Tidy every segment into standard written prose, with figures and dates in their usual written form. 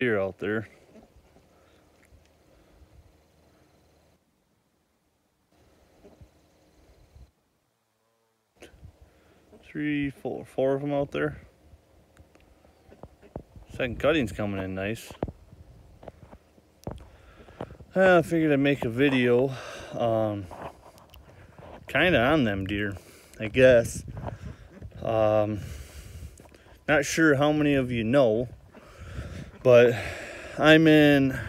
Deer out there. Four of them out there. Second cutting's coming in nice. I figured I'd make a video kind of on them deer, I guess. Not sure how many of you know, but I'm in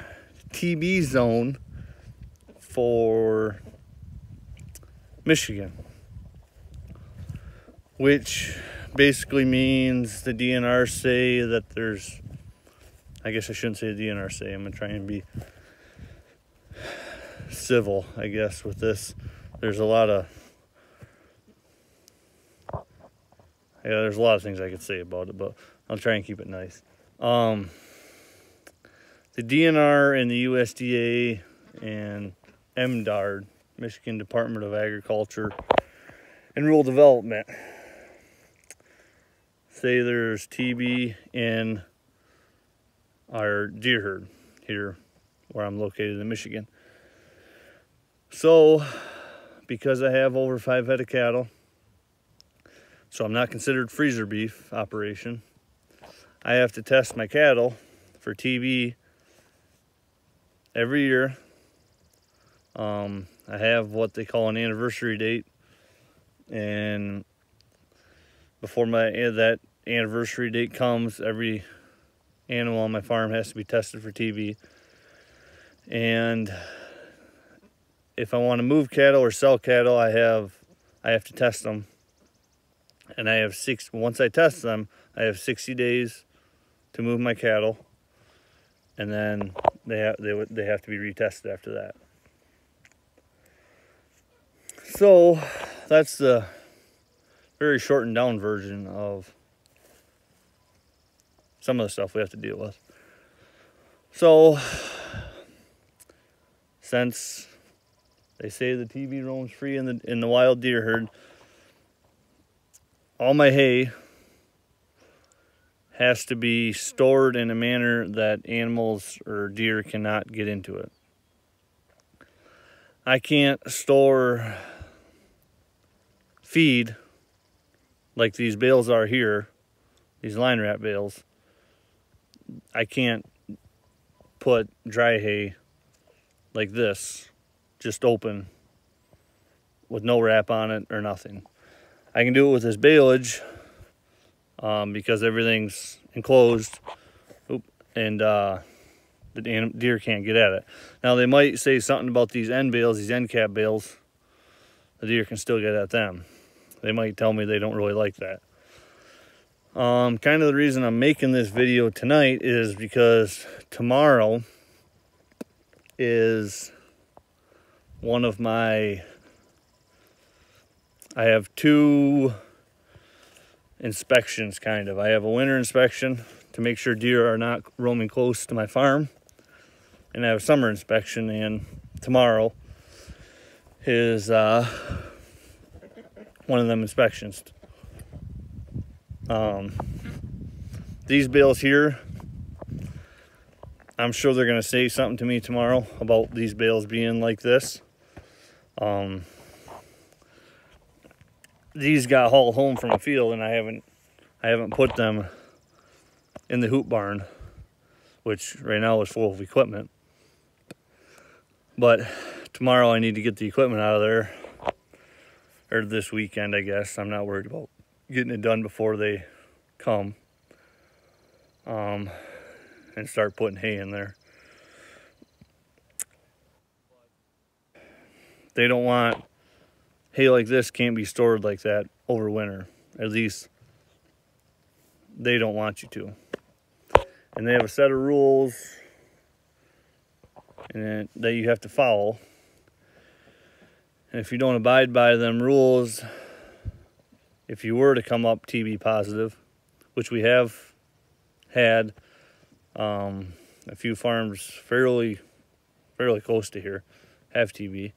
TB zone for Michigan, which basically means the DNR say that there's, I guess I shouldn't say the DNR say, I'm gonna try and be civil, I guess, with this. There's a lot of things I could say about it, but I'll try and keep it nice. The DNR and the USDA and MDARD, Michigan Department of Agriculture and Rural Development, say there's TB in our deer herd here where I'm located in Michigan. So, because I have over 5 head of cattle, so I'm not considered freezer beef operation, I have to test my cattle for TB every year. I have what they call an anniversary date, and before that anniversary date comes, every animal on my farm has to be tested for TB. And if I want to move cattle or sell cattle, I have to test them. And once I test them, I have 60 days to move my cattle, and then they have to be retested after that. So that's the very shortened down version of some of the stuff we have to deal with. So since they say the TB roams free in the wild deer herd, all my hay has to be stored in a manner that animals or deer cannot get into it. I can't store feed like these bales are here, these line wrap bales. I can't put dry hay like this, just open, with no wrap on it or nothing. I can do it with this baleage because everything's enclosed, and the deer can't get at it. Now they might say something about these end bales, these end cap bales. The deer can still get at them. They might tell me they don't really like that. Kind of the reason I'm making this video tonight is because tomorrow is one of my, I have 2 inspections, kind of. I have a winter inspection to make sure deer are not roaming close to my farm, and I have a summer inspection, and tomorrow is one of them inspections. These bales here, I'm sure they're gonna say something to me tomorrow about these bales being like this. These got hauled home from a field, and I haven't put them in the hoop barn, which right now is full of equipment. But tomorrow I need to get the equipment out of there, or this weekend, I guess. I'm not worried about getting it done before they come, and start putting hay in there. They don't want hay like this, can't be stored like that over winter. At least they don't want you to. And they have a set of rules and that you have to follow. And if you don't abide by them rules, if you were to come up TB positive, which we have had a few farms fairly close to here have TB.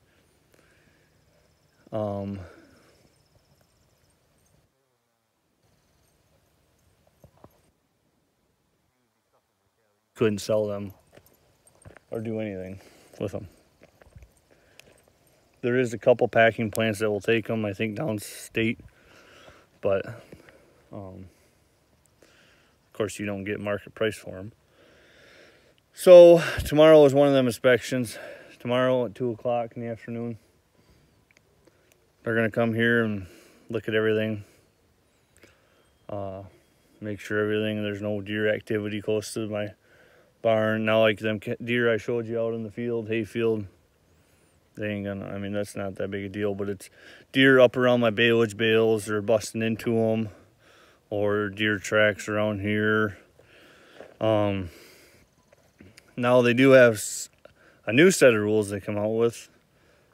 couldn't sell them or do anything with them. There is a couple packing plants that will take them, I think downstate, but of course you don't get market price for them. So tomorrow is one of them inspections. Tomorrow at 2 o'clock in the afternoon, they're gonna come here and look at everything, make sure there's no deer activity close to my barn. Now, like them deer I showed you out in the field, hayfield, they ain't gonna, I mean, that's not that big a deal, but it's deer up around my baleage bales or busting into them, or deer tracks around here. Now they do have a new set of rules they come out with,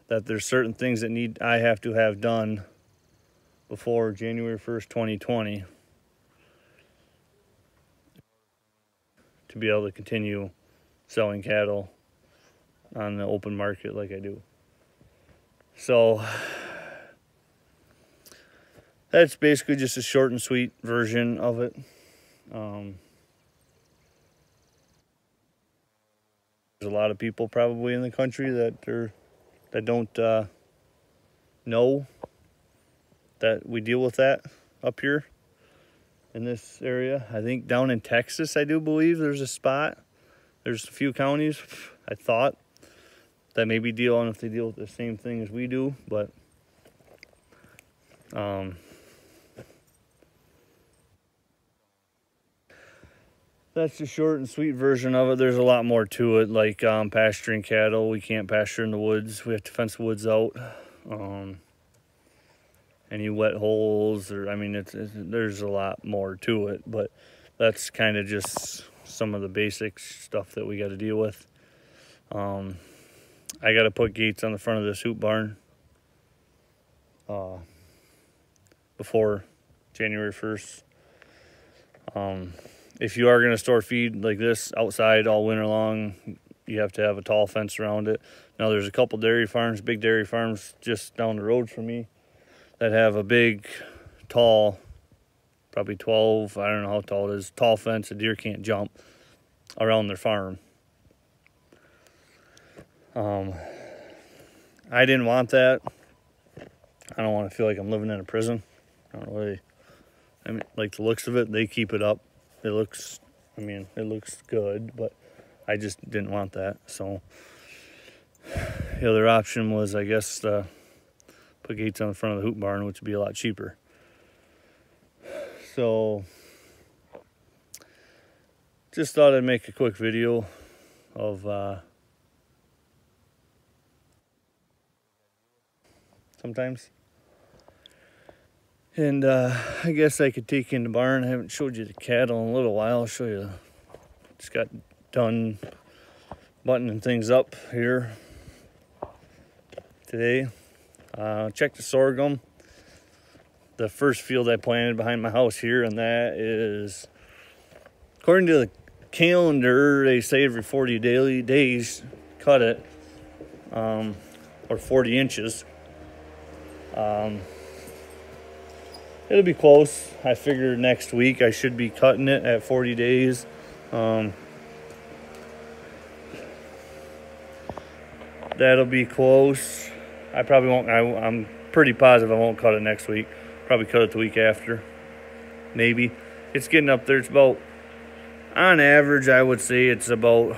that there's certain things that I have to have done before January 1st, 2020 to be able to continue selling cattle on the open market like I do. So that's basically just a short and sweet version of it. There's a lot of people probably in the country that don't know that we deal with that up here in this area. I think down in Texas, I do believe there's a spot. There's a few counties, I thought, that maybe I don't know if they deal with the same thing as we do, but that's the short and sweet version of it. There's a lot more to it, like pasturing cattle. We can't pasture in the woods. We have to fence the woods out. Any wet holes, or I mean, there's a lot more to it, but that's kind of just some of the basic stuff that we got to deal with. I got to put gates on the front of this hoop barn before January 1st. If you are going to store feed like this outside all winter long, you have to have a tall fence around it. Now, there's a couple dairy farms, big dairy farms just down the road from me, that have a big, tall, probably 12, I don't know how tall it is, tall fence a deer can't jump around their farm. I didn't want that. I don't want to feel like I'm living in a prison. I don't really, I mean, like the looks of it, they keep it up. It looks, I mean, it looks good, but I just didn't want that. So the other option was, I guess, put gates on the front of the hoop barn, which would be a lot cheaper. So just thought I'd make a quick video of sometimes. And I guess I could take you in the barn. I haven't showed you the cattle in a little while. I'll show you. Just got done buttoning things up here today. Checked the sorghum. The first field I planted behind my house here, and that is, according to the calendar, they say every 40 days cut it, or 40 inches. It'll be close. I figure next week I should be cutting it at 40 days. That'll be close. I probably won't, I'm pretty positive I won't cut it next week. Probably cut it the week after, maybe. It's getting up there. It's about, on average, I would say it's about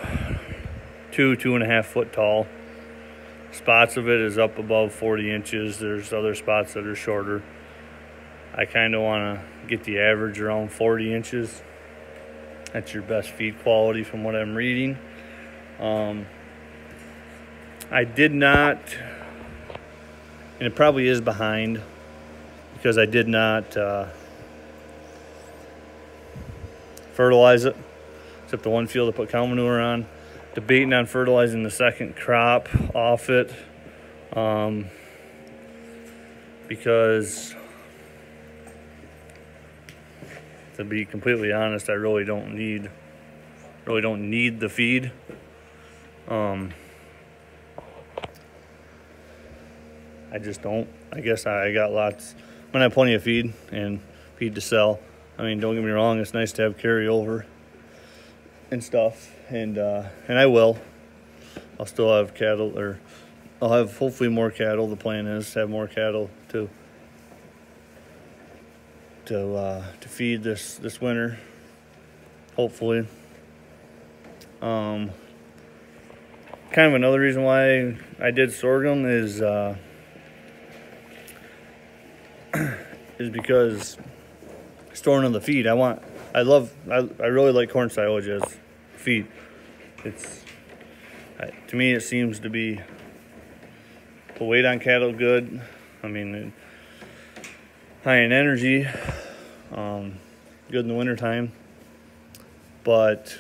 2.5 foot tall. Spots of it is up above 40 inches. There's other spots that are shorter. I kind of want to get the average around 40 inches. That's your best feed quality from what I'm reading. I did not, and it probably is behind, because I did not fertilize it, except the one field I put cow manure on. Debating on fertilizing the second crop off it, because, to be completely honest, I really don't need the feed. I just don't. I guess I got lots. I have plenty of feed and feed to sell. I mean, don't get me wrong, it's nice to have carryover. and stuff, and I will. I'll still have cattle, or I'll have hopefully more cattle. The plan is to have more cattle to feed this winter, hopefully. Kind of another reason why I did sorghum is because storing on the feed. I really like corn silage as feed. To me, it seems to be put weight on cattle good. I mean, high in energy, good in the wintertime. But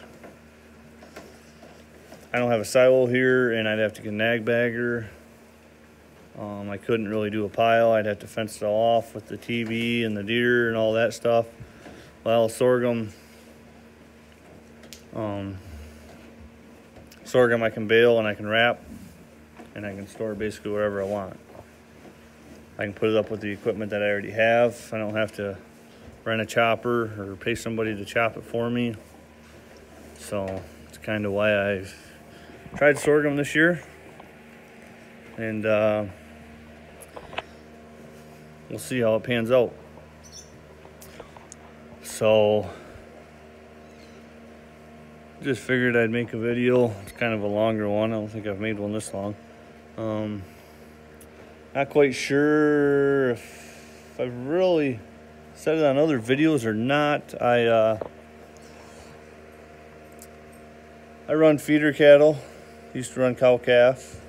I don't have a silo here, and I'd have to get a nag bagger. I couldn't really do a pile. I'd have to fence it all off with the TV and the deer and all that stuff. Well, sorghum I can bale and I can wrap, and I can store basically wherever I want. I can put it up with the equipment that I already have. I don't have to rent a chopper or pay somebody to chop it for me. So it's kind of why I've tried sorghum this year, and we'll see how it pans out. So just figured I'd make a video. It's kind of a longer one. I don't think I've made one this long. Not quite sure if I've really said it on other videos or not. I run feeder cattle. Used to run cow-calf.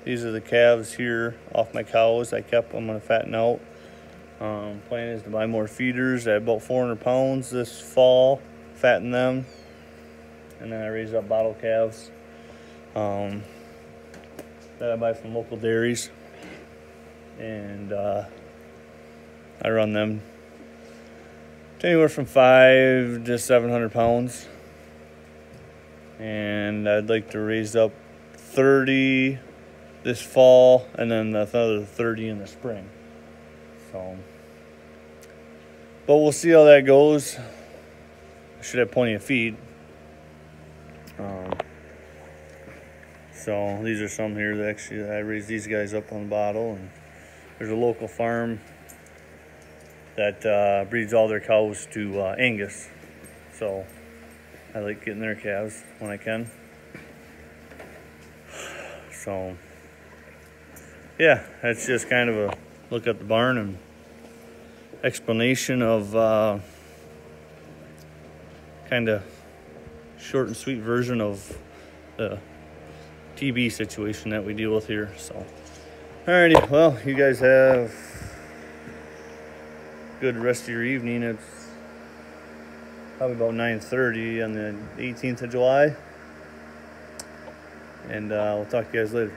These are the calves here off my cows. I'm gonna fatten out. Plan is to buy more feeders at about 400 pounds this fall, fatten them, and then I raise up bottle calves that I buy from local dairies, and I run them to anywhere from 500 to 700 pounds, and I'd like to raise up 30 this fall, and then another 30 in the spring. So, but we'll see how that goes. I should have plenty of feed. So these are some here that actually I raised these guys up on the bottle, and there's a local farm that breeds all their cows to Angus. So I like getting their calves when I can. So yeah, that's just kind of a look at the barn and explanation of kind of short and sweet version of the TB situation that we deal with here. So alrighty, well, you guys have a good rest of your evening. It's probably about 9:30 on the 18th of July, and we'll talk to you guys later.